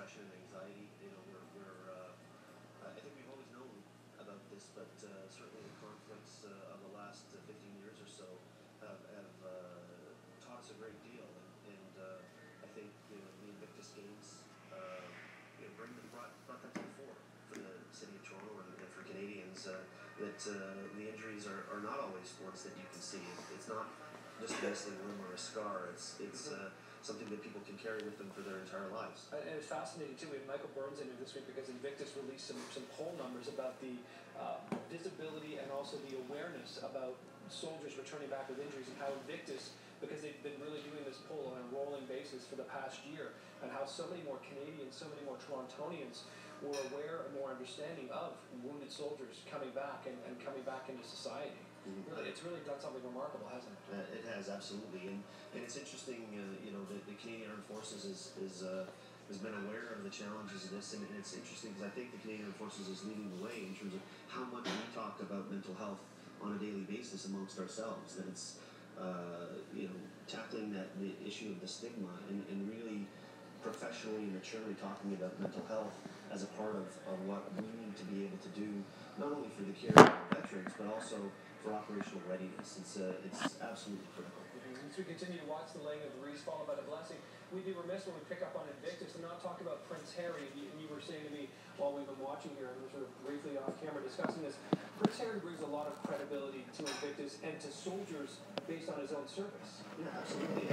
depression and anxiety. I think we've always known about this, but certainly the conflicts of the last 15 years or so have taught us a great deal. And I think the Invictus Games brought that to the fore for the city of Toronto and for Canadians. That the injuries are not always ones that you can see. It's not just a missing limb or a scar. It's something that people can carry with them for their entire lives. And it's fascinating too. We had Michael Burns in here this week because Invictus released some poll numbers about the visibility and also the awareness about soldiers returning back with injuries, and how Invictus, because they've been really doing this poll on a rolling basis for the past year, and how so many more Canadians, so many more Torontonians were aware and more understanding of wounded soldiers coming back and coming back into society. Really, it's really done something remarkable, hasn't it? It has, absolutely, and it's interesting. The Canadian Armed Forces has been aware of the challenges of this, and it's interesting because I think the Canadian Armed Forces is leading the way in terms of how much we talk about mental health on a daily basis amongst ourselves. That it's tackling the issue of the stigma and really professionally and maturely talking about mental health as a part of what we need to be able to do, not only for the care of our veterans, but also for operational readiness. It's absolutely critical. As we continue to watch the laying of the wreaths followed by the blessing, we'd be remiss when we pick up on Invictus and not talk about Prince Harry. And you were saying to me while we've been watching here, and we're sort of briefly off camera discussing this, Prince Harry brings a lot of credibility to Invictus and to soldiers based on his own service. Yeah, absolutely.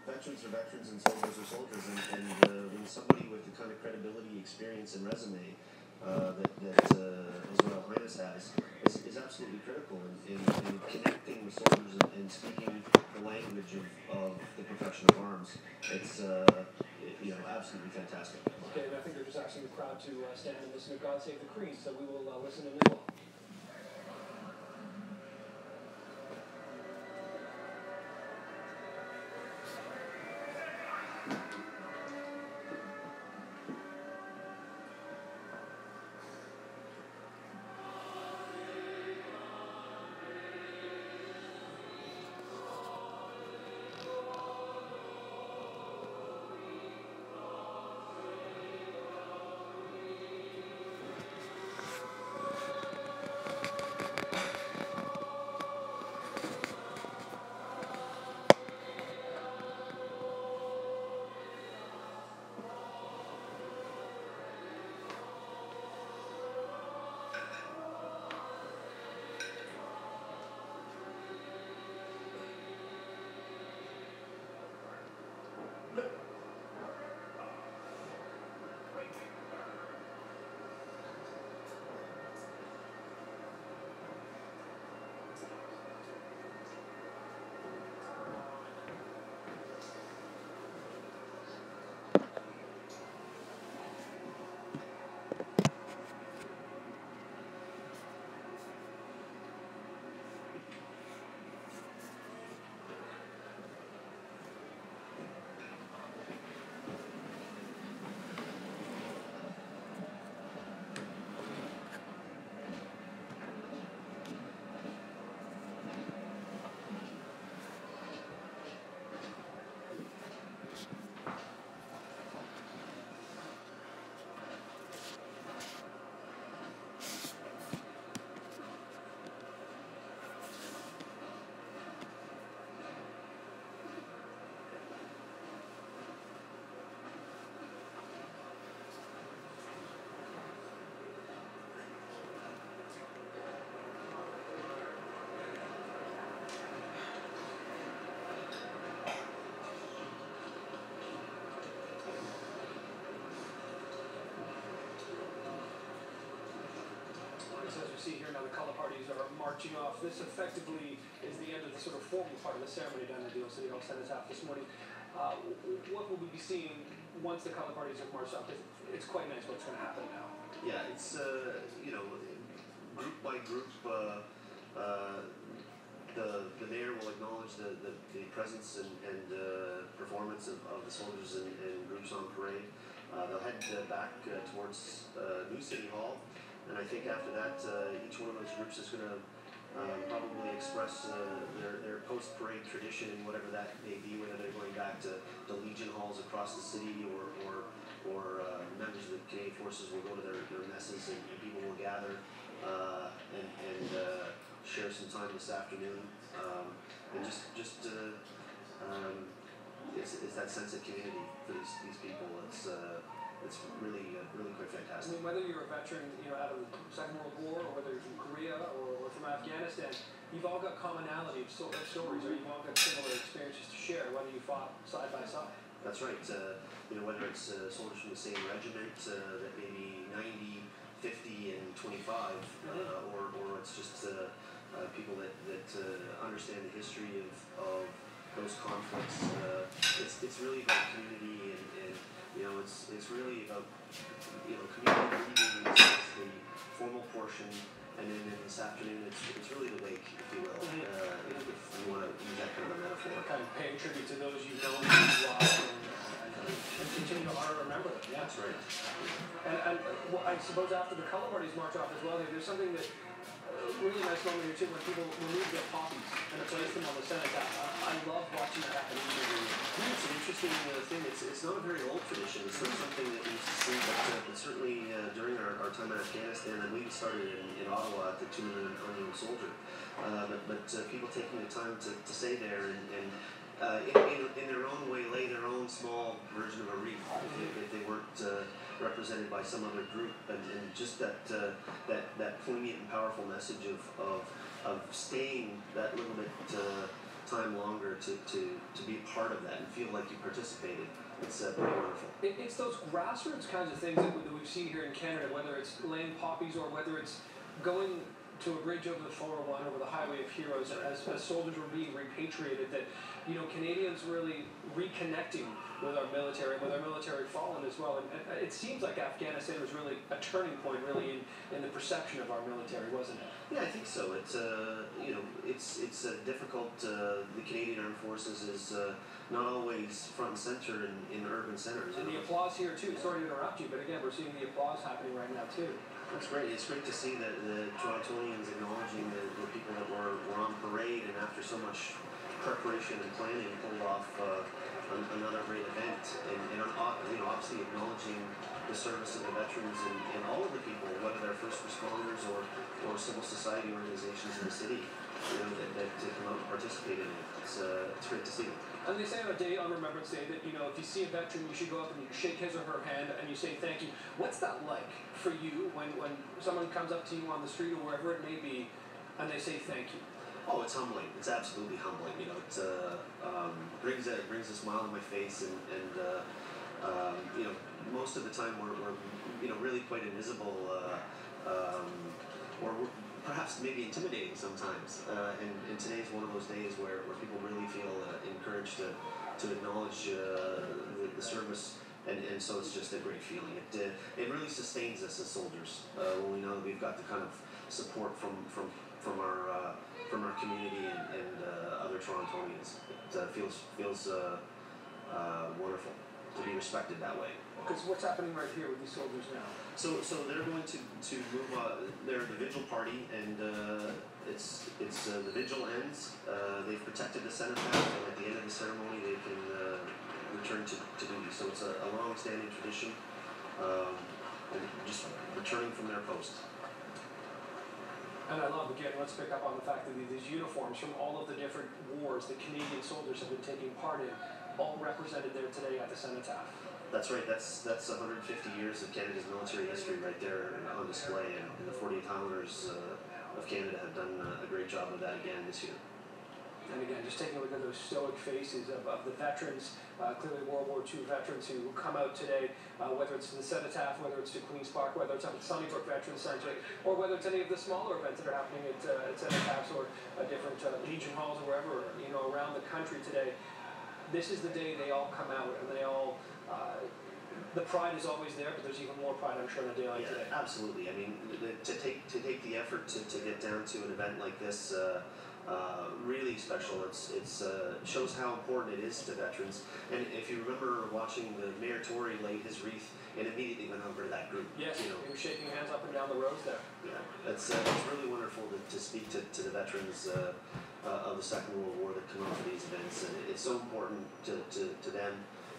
Veterans are veterans and soldiers are soldiers, and when somebody with the kind of credibility, experience, and resume that His Royal Highness has is absolutely critical in connecting with soldiers and speaking the language of the profession of arms. It's absolutely fantastic. Okay, and I think they're just asking the crowd to stand and listen to God Save the Queen, so we will listen in as well. As we see here now, the color parties are marching off. This effectively is the end of the sort of formal part of the ceremony down at the Old City Hall Cenotaph this morning. What will we be seeing once the color parties have marched off? It's quite nice what's going to happen now. Yeah, it's group by group. The mayor will acknowledge the presence and performance of the soldiers and groups on parade. They'll head back towards New City Hall, and I think after that, each one of those groups is going to probably express their post-parade tradition and whatever that may be, whether they're going back to the Legion halls across the city, or members of the Canadian Forces will go to their messes, and people will gather and share some time this afternoon, and it's that sense of community for these people. It's really quite I fantastic. mean, whether you're a veteran, out of the Second World War, or whether you're from Korea or from Afghanistan, you've all got commonality of stories, or you've all got similar experiences to share, whether you fought side by side. That's right. Whether it's soldiers from the same regiment that may be 90, 50, and 25, or it's just people that understand the history of those conflicts. It's really about community, and it's really about community leading is the formal portion, and then this afternoon it's really the wake, if you will, if you want to use that kind of a metaphor. Kind of paying tribute to those you've known and lost, and continue to honor and remember them. Yeah. That's right. And I suppose after the color parties march off as well, there's something that really nice moment here too, when people remove their poppies and place them on the cenotaph. I love watching that happen. Yeah, it's an interesting thing. It's not a very old tradition. It's not something that we used to see, but certainly during our time in Afghanistan, I believe it started in Ottawa at the Tomb of an Unknown Soldier. But people taking the time to stay there and in their own way lay their own small version of a wreath if they weren't represented by some other group, and just that poignant and powerful message of staying that little bit time longer to be a part of that and feel like you participated. It's pretty wonderful. It's those grassroots kinds of things that we've seen here in Canada, whether it's laying poppies or whether it's going to a bridge over the 401, over the Highway of Heroes, as soldiers were being repatriated, that Canadians really reconnecting with our military fallen as well. And it seems like Afghanistan was really a turning point, really, in the perception of our military, wasn't it? Yeah, I think so. It's it's difficult. The Canadian Armed Forces is not always front and center in urban centers. And the applause here too. Sorry to interrupt you, but again, we're seeing the applause happening right now too. That's great. It's great to see that the Torontonians acknowledging the people that were on parade, and after so much preparation and planning, pulled off another great event, and obviously acknowledging the service of the veterans and all of the people, whether they're first responders or civil society organizations in the city, that come out and participate in it. It's great to see. And they say on Remembrance Day that, if you see a veteran, you should go up and you shake his or her hand and you say thank you. What's that like for you when someone comes up to you on the street or wherever it may be and they say thank you? Oh, it's humbling. It's absolutely humbling. It brings a smile to my face, and most of the time we're really quite invisible, or perhaps maybe intimidating sometimes. And today's one of those days where people really feel encouraged to acknowledge the service, and so it's just a great feeling. It really sustains us as soldiers when we know that we've got the kind of support from our community and other Torontonians. It feels wonderful to be respected that way. Because what's happening right here with these soldiers now? So they're going to move. They're the vigil party, and it's the vigil ends. They've protected the cenotaph, and at the end of the ceremony, they can return to duty. So it's a long-standing tradition, and just returning from their post. And I love, again, let's pick up on the fact that these uniforms from all of the different wars that Canadian soldiers have been taking part in, all represented there today at the cenotaph. That's right. That's 150 years of Canada's military history right there on display, and the 48 Highlanders of Canada have done a great job of that again this year. And again, just taking a look at those stoic faces of the veterans, clearly World War II veterans who come out today, whether it's to the cenotaph, whether it's to Queen's Park, whether it's up at Sunnybrook Veterans Center, or whether it's any of the smaller events that are happening at cenotaphs or different Legion halls or wherever, around the country today. This is the day they all come out, and they all, the pride is always there, but there's even more pride, I'm sure, on a day like today. Absolutely. I mean, to take the effort to get down to an event like this, really special. It's shows how important it is to veterans. And if you remember watching the Mayor Tory laid his wreath and immediately went over to that group. Yes, you know, he was shaking hands up and down the roads there. Yeah, it's really wonderful to speak to the veterans of the Second World War that come out for these events, and it's so important to them,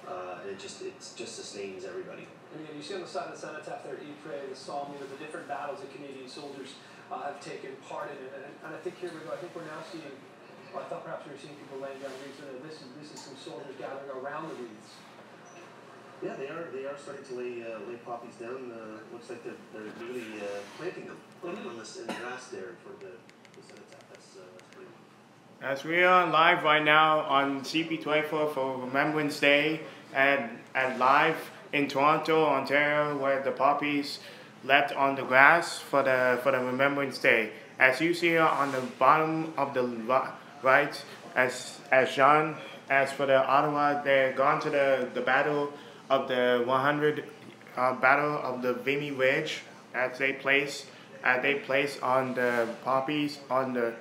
and it just sustains everybody. And again, you see on the side of the cenotaph there, Ypres, the Somme, the different battles that Canadian soldiers have taken part in, and I think here we go. I think we're now seeing. Well, I thought perhaps we were seeing people laying down wreaths. This is some soldiers gathering around the wreaths. Yeah, they are starting to lay poppies down. Looks like they're really planting them on this in the grass there for the cenotaph. That's pretty cool. As we are live right now on CP24 for Remembrance Day at live in Toronto, Ontario, where the poppies left on the grass for the Remembrance Day. As you see on the bottom of the right, as Jean, as for the Ottawa, they're gone to the battle of the 100 battle of the Vimy Ridge, as they place on the poppies on the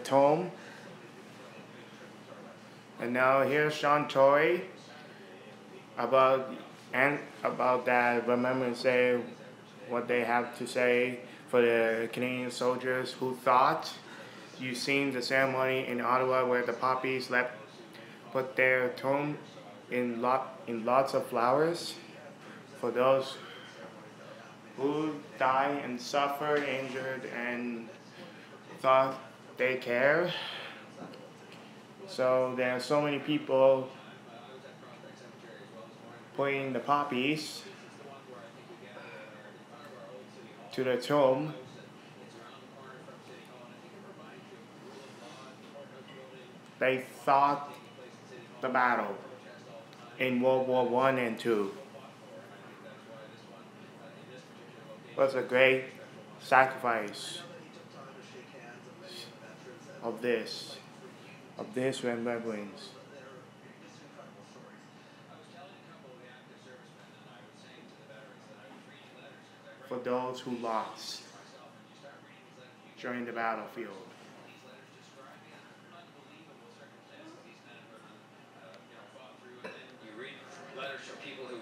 tomb. And now here's Sean Tory about that Remembrance Day, what they have to say for the Canadian soldiers who thought. You've seen the ceremony in Ottawa where the poppies put their tomb in lots of flowers for those who die and suffer, injured, and thought they care. So there are so many people putting the poppies to the tomb. They fought the battle in World War I and II. It was a great sacrifice of this remembrance. For those who lost during the battlefield.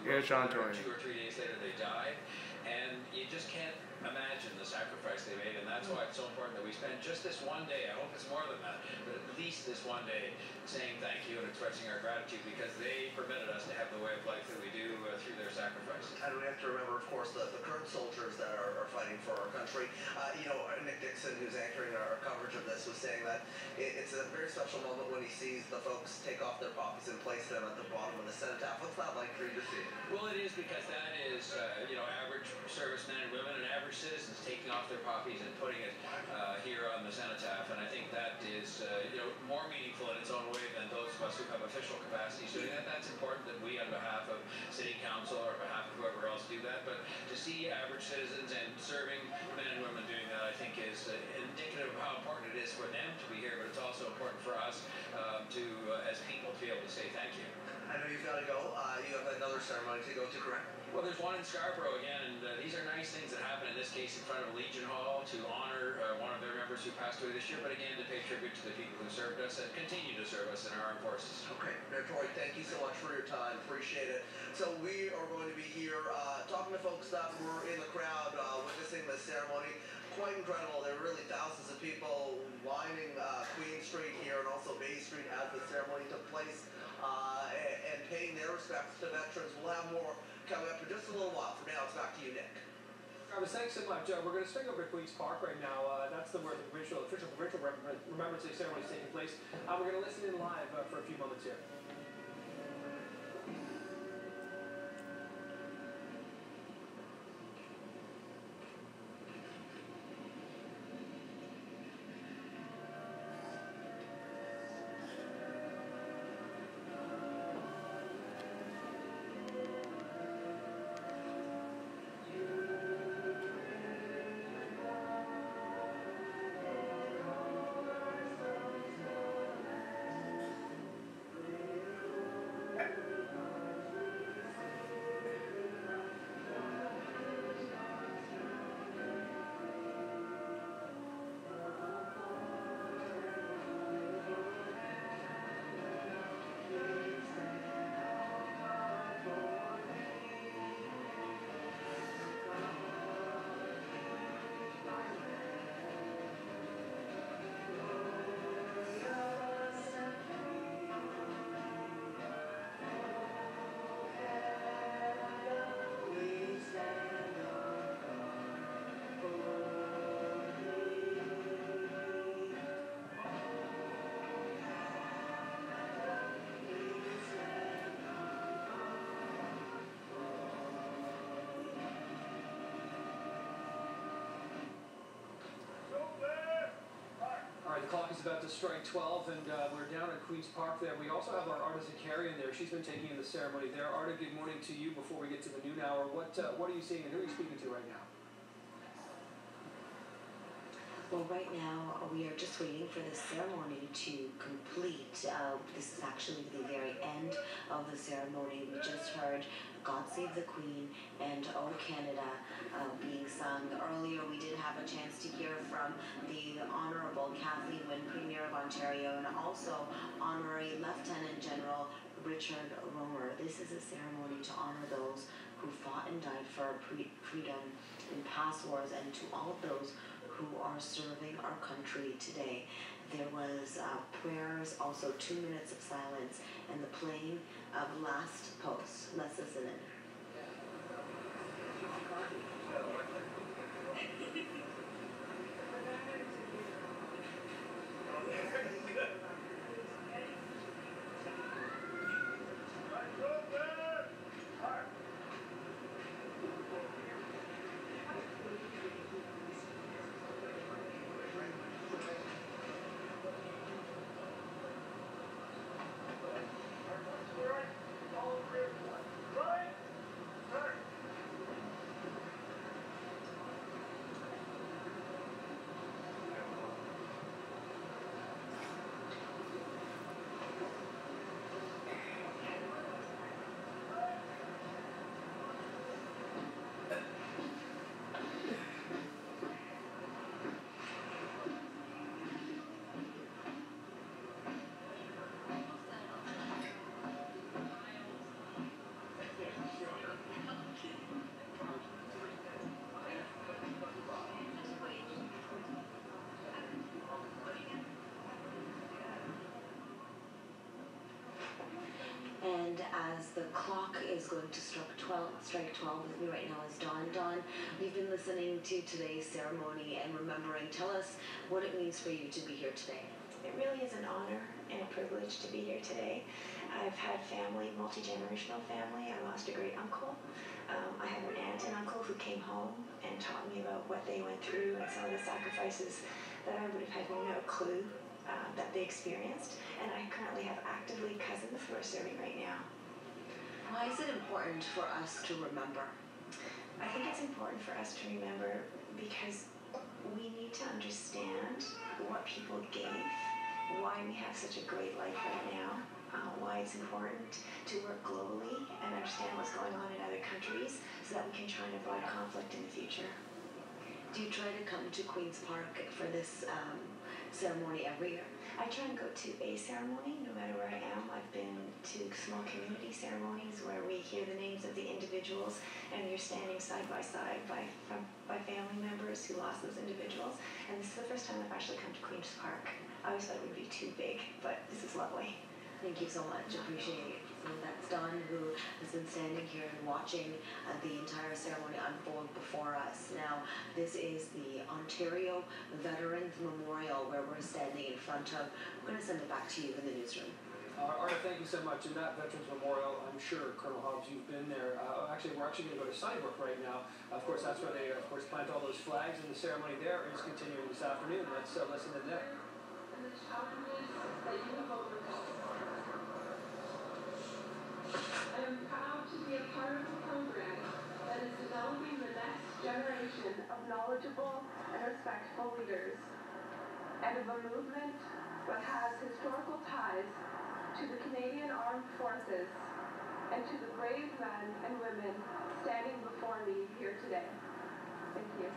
Here's Sean Tory. 2 or 3 days later they died, and you just can't imagine the sacrifice they made, and that's why it's so important that we spend just this one day, I hope it's more than that, but at least this one day saying thank you and expressing our gratitude, because they permitted us to have the way of life that we do through their sacrifice. And we have to remember, of course, the current soldiers that are fighting for our country. Nick Dixon, who's anchoring our coverage of this, was saying that it's a very special moment when he sees the folks take off their poppies and place them at the bottom of the cenotaph. What's that like for you to see? Well, it is, because that is, average servicemen and women and average citizens taking off their poppies and putting it here on the cenotaph, and I think that is, more meaningful in its own way than those of us who have official capacities doing that. That's important that we, on behalf of City Council or on behalf of whoever else, do that, but to see average citizens and serving men and women doing that, I think is indicative of how important it is for them to be here, but it's also important for us as people, to be able to say thank you. I know you've got to go. You have another ceremony to go to, correct? Well, there's one in Scarborough again, and these are nice things that happen, in this case in front of Legion Hall, to honor one of their members who passed away this year, but again to pay tribute to the people who served us and continue to serve us in our armed forces. Okay, Mayor Tory, thank you so much for your time. Appreciate it. So we are going to be here talking to folks that were in the crowd witnessing this ceremony. Quite incredible. There were really thousands of people lining Queen Street here and also Bay Street as the ceremony took place and paying their respects to veterans. We'll have more coming up in just a little while. For now, it's back to you, Nick. Travis, thanks so much. We're going to swing over to Queen's Park right now. That's where the official Remembrance Day ceremony is taking place. We're going to listen in live for a few moments here. to strike 12, and we're down at Queen's Park there. We also have our artist Carrie in there. She's been taking in the ceremony there. Arta, good morning to you before we get to the noon hour. What are you seeing and who are you speaking to right now? Well, right now we are just waiting for the ceremony to complete. This is actually the very end of the ceremony. We just heard God Save the Queen and O Canada being sung. Earlier we did have a chance to hear from the Honourable Kathleen Wynne, Premier of Ontario, and also Honorary Lieutenant General Richard Romer. This is a ceremony to honour those who fought and died for freedom in past wars, and to all of those who are serving our country today. There was prayers, also 2 minutes of silence, and the playing of Last Post. Let's listen in. And as the clock is going to strike 12 with me right now is Dawn. Dawn, we've been listening to today's ceremony and remembering. Tell us what it means for you to be here today. It really is an honor and a privilege to be here today. I've had family, multi-generational family. I lost a great uncle. I have an aunt and uncle who came home and taught me about what they went through and some of the sacrifices that I would have had no clue that they experienced. And I currently have actively cousins who are serving right now. Why is it important for us to remember? I think it's important for us to remember because we need to understand what people gave, why we have such a great life right now, why it's important to work globally and understand what's going on in other countries so that we can try and avoid conflict in the future. Do you try to come to Queen's Park for this ceremony every year? I try and go to a ceremony no matter where I am. I've been to small community ceremonies where we hear the names of the individuals and you're standing side by side by family members who lost those individuals. And this is the first time I've actually come to Queen's Park. I always thought it would be too big, but this is lovely. Thank you so much. Appreciate it. So that's Dawn, who has been standing here and watching the entire ceremony unfold before us. Now, this is the Ontario Veterans Memorial, where we're standing in front of. I'm going to send it back to you in the newsroom. Arta, thank you so much. In that Veterans Memorial, I'm sure, Colonel Hobbs, you've been there. We're actually going to go to Sunnybrook right now. Of course, that's where they, plant all those flags, and the ceremony there is continuing this afternoon. Let's listen in there. And the challenges that you have overcome. I am proud to be a part of a program that is developing the next generation of knowledgeable and respectful leaders, and of a movement that has historical ties to the Canadian Armed Forces and to the brave men and women standing before me here today. Thank you.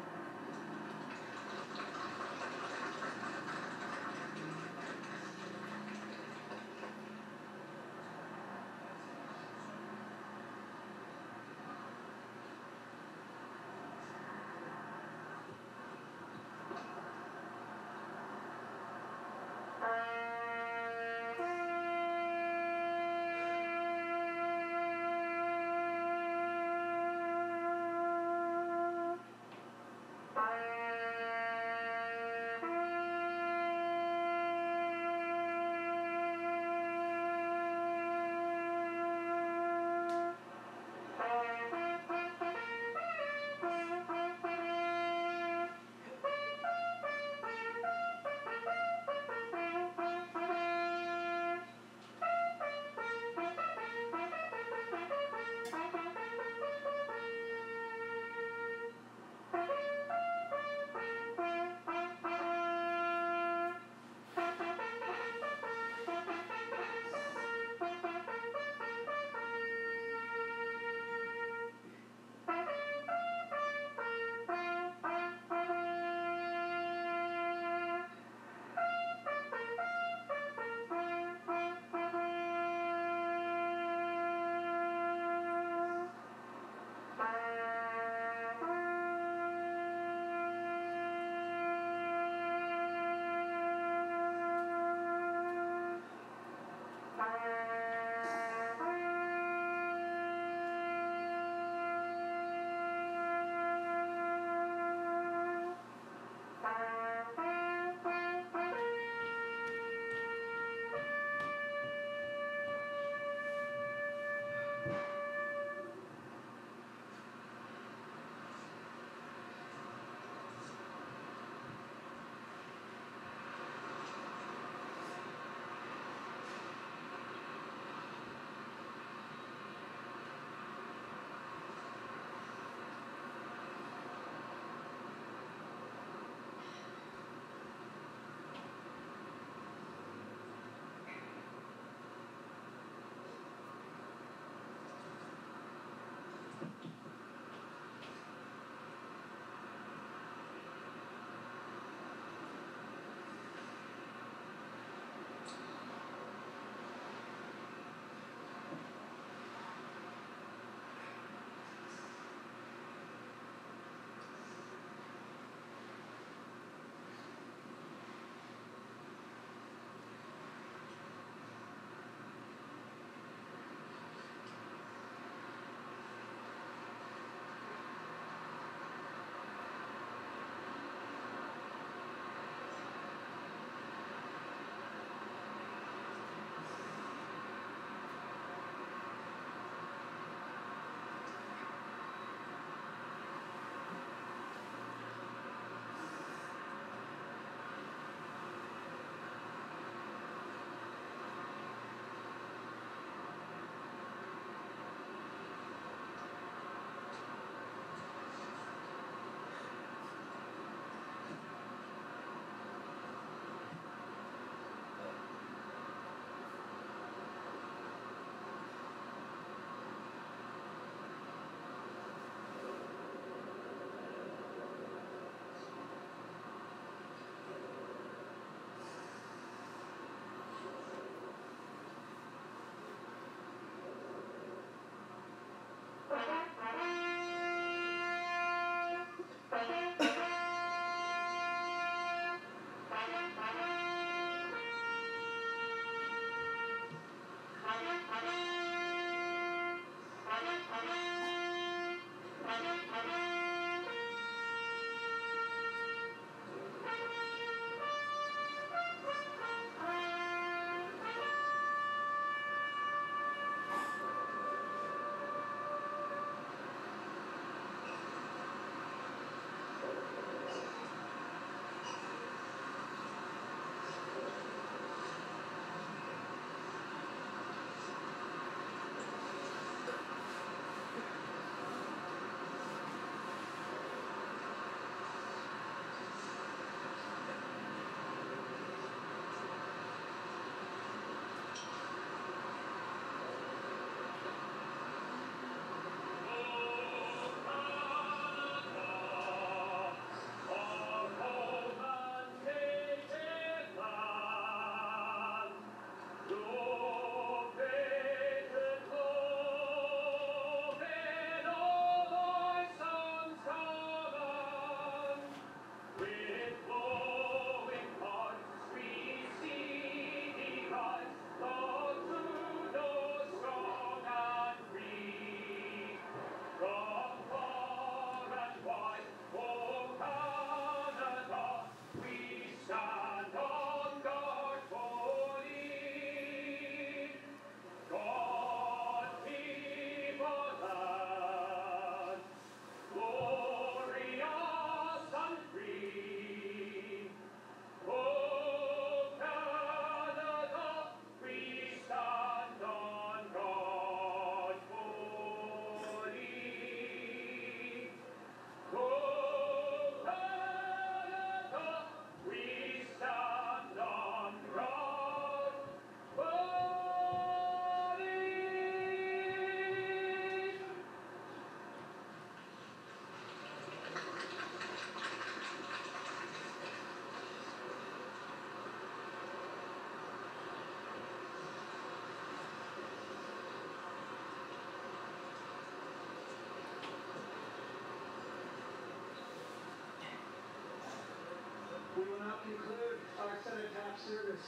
will now conclude our cenotaph service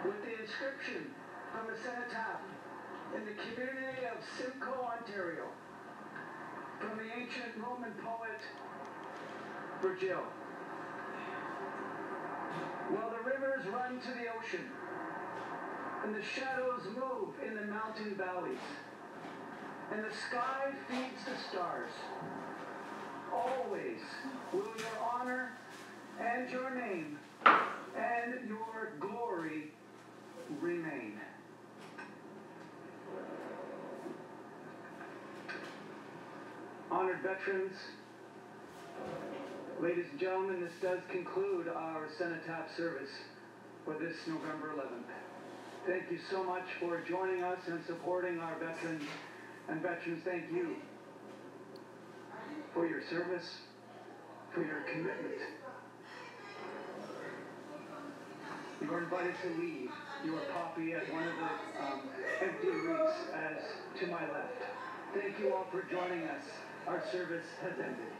with the inscription from a cenotaph in the community of Simcoe, Ontario, from the ancient Roman poet Virgil. While the rivers run to the ocean, and the shadows move in the mountain valleys, and the sky feeds the stars, always will your honor and your name and your glory remain. Honored veterans, ladies and gentlemen, this does conclude our cenotaph service for this November 11th. Thank you so much for joining us and supporting our veterans. And veterans, thank you for your service, for your commitment. You are invited to leave your copy at one of the empty wreaths as to my left. Thank you all for joining us. Our service has ended.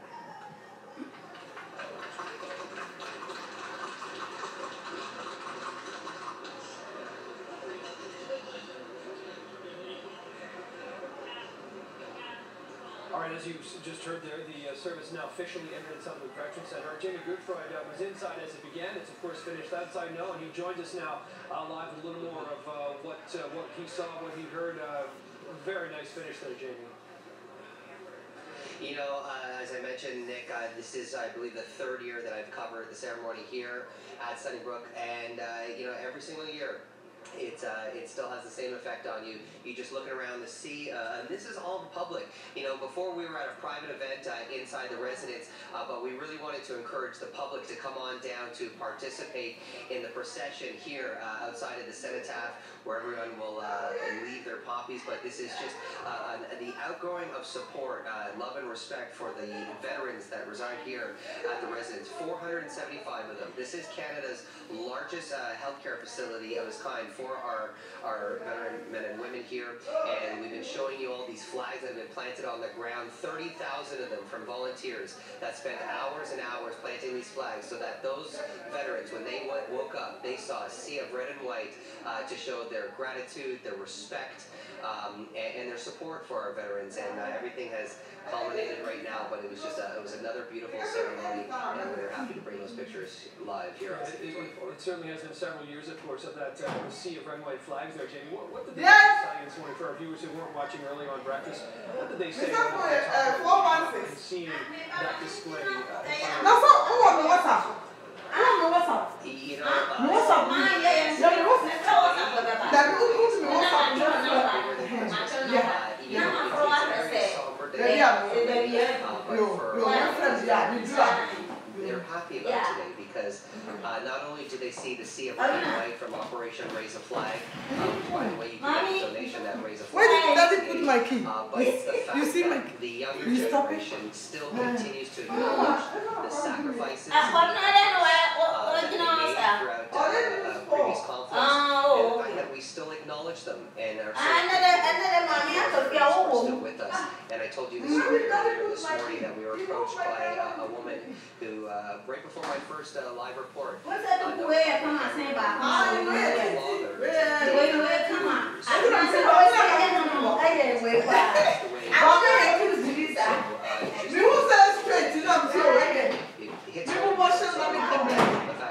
All right, as you just heard there, the service now officially ended at Sutherland Veterans Center. Jamie Goodfried was inside as it began. It's, of course, finished outside now, and he joins us now live with a little more of what he saw, what he heard. Very nice finish there, Jamie. You know, as I mentioned, Nick, this is, I believe, the third year that I've covered the ceremony here at Sunnybrook, and, you know, every single year, it still has the same effect on you. You just looking around the sea, and this is all the public. You know, before we were at a private event inside the residence, but we really wanted to encourage the public to come on down to participate in the procession here outside of the cenotaph, where everyone will leave their poppies. But this is just the outgoing of support, love and respect for the veterans that reside here at the residence. 475 of them. This is Canada's largest healthcare facility of its kind for our veteran men and women here, and we've been showing you all these flags that have been planted on the ground, 30,000 of them from volunteers that spent hours and hours planting these flags so that those veterans, when they woke up, they saw a sea of red and white to show their gratitude, their respect, and their support for our veterans, and everything has culminated right now, but it was just it was another beautiful ceremony, and we're happy to bring those pictures live here. It certainly has been several years, of course, of that sea of red and white flags there, Jamie. What did they say this morning for our viewers who weren't watching early on breakfast? What did they say when seeing that display? You they're happy about today because not only do they see the sea of red and white from Operation Raise a Flag, by the way, you can make a donation that Raise a Flag. Where did Daddy put my key? But it's the fact that the younger generation still continues to acknowledge the sacrifices that they made throughout previous conflicts, and the fact that we still acknowledge them and are still with us. And I told you the story earlier this morning that we were approached by a woman who, right before my first live report, the fact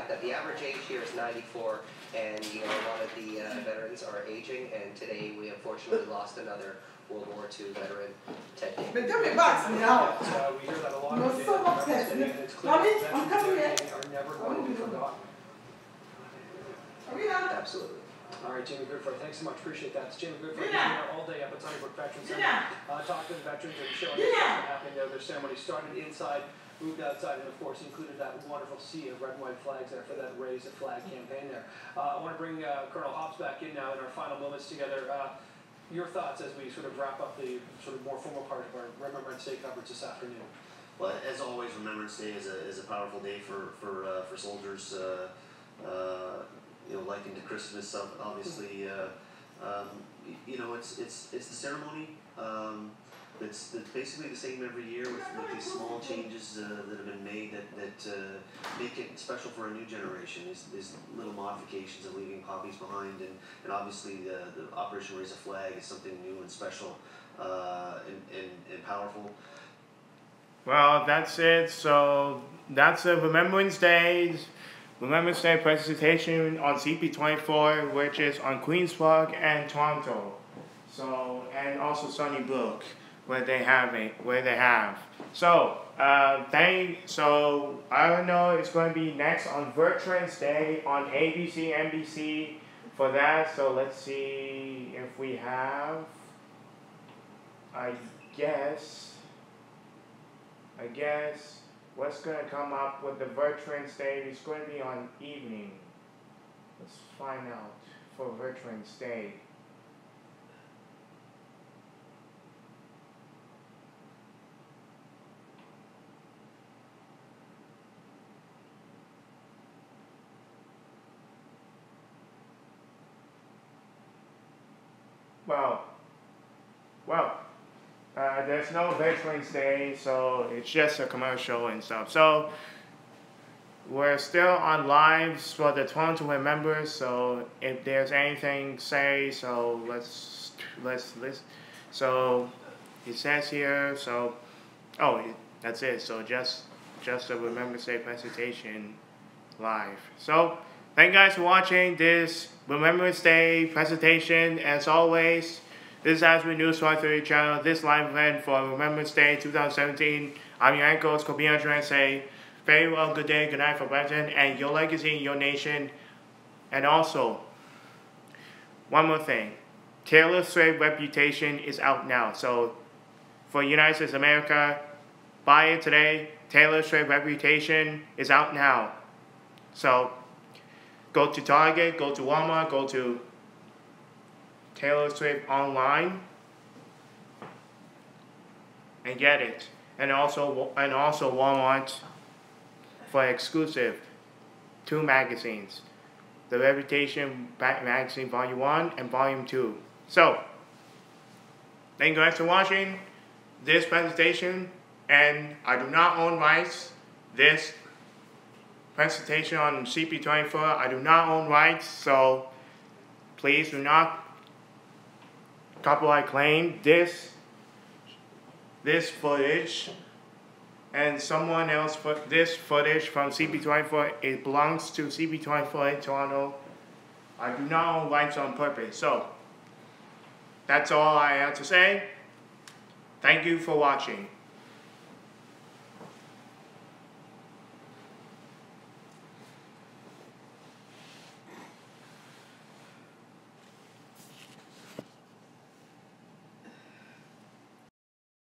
that the average age here is 94, and you know, a lot of the veterans are aging, and today we unfortunately lost another World War II veteran, Ted Davis. But tell me about now. We hear that a lot of days, and it's clear that are never going to be forgotten. Absolutely. All right, Jamie Goodfried, thanks so much. Appreciate that. It's Jamie Goodfried. We've been here all day up at Sunnybrook Veterans Center, talking to the veterans and showing us what's happening there. Their ceremony started inside, moved outside, and of course included that wonderful sea of red and white flags there for that Raise a Flag campaign there. I want to bring Colonel Hobbs back in now in our final moments together. Your thoughts as we sort of wrap up the sort of more formal part of our Remembrance Day coverage this afternoon. Well, as always, Remembrance Day is a powerful day for soldiers. You know, likened to Christmas, obviously. You know, it's the ceremony. that's basically the same every year with these small changes that have been made that make it special for a new generation. These little modifications of leaving poppies behind, and obviously the Operation Raise a Flag is something new and special and powerful. Well, that's it. So that's a Remembrance Day presentation on CP24, which is on Queen's Park and Toronto. So, and also Sunnybrook, where they have. So, so I don't know, it's going to be next on Veterans Day on ABC, NBC for that. So let's see if we have, I guess what's going to come up with the Veterans Day is going to be on evening. Let's find out for Veterans Day. There's no Veterans Day, so it's just a commercial and stuff. So we're still on lives for the Toronto members. So if there's anything say, so let's list. So it says here. So that's it. So just a Remembrance Day presentation live. So thank you guys for watching this Remembrance Day presentation. As always, this has been News432Channel, this live event for Remembrance Day 2017. I'm your anchor, Kwabena Agyemang, say very well, good day, good night for President, and your legacy in your nation. And also, one more thing, Taylor Swift Reputation is out now. So, for United States of America, buy it today. Taylor Swift Reputation is out now. So, go to Target, go to Walmart, go to Taylor Swift online and get it, and also Walmart for exclusive 2 magazines, the Reputation magazine Volume 1 and Volume 2. So thank you guys for watching this presentation, and I do not own rights. This presentation on CP24, I do not own rights, so please do not copyright claim this footage, and someone else put this footage from CP24. It belongs to CP24 in Toronto. I do not own rights on purpose. So that's all I have to say. Thank you for watching.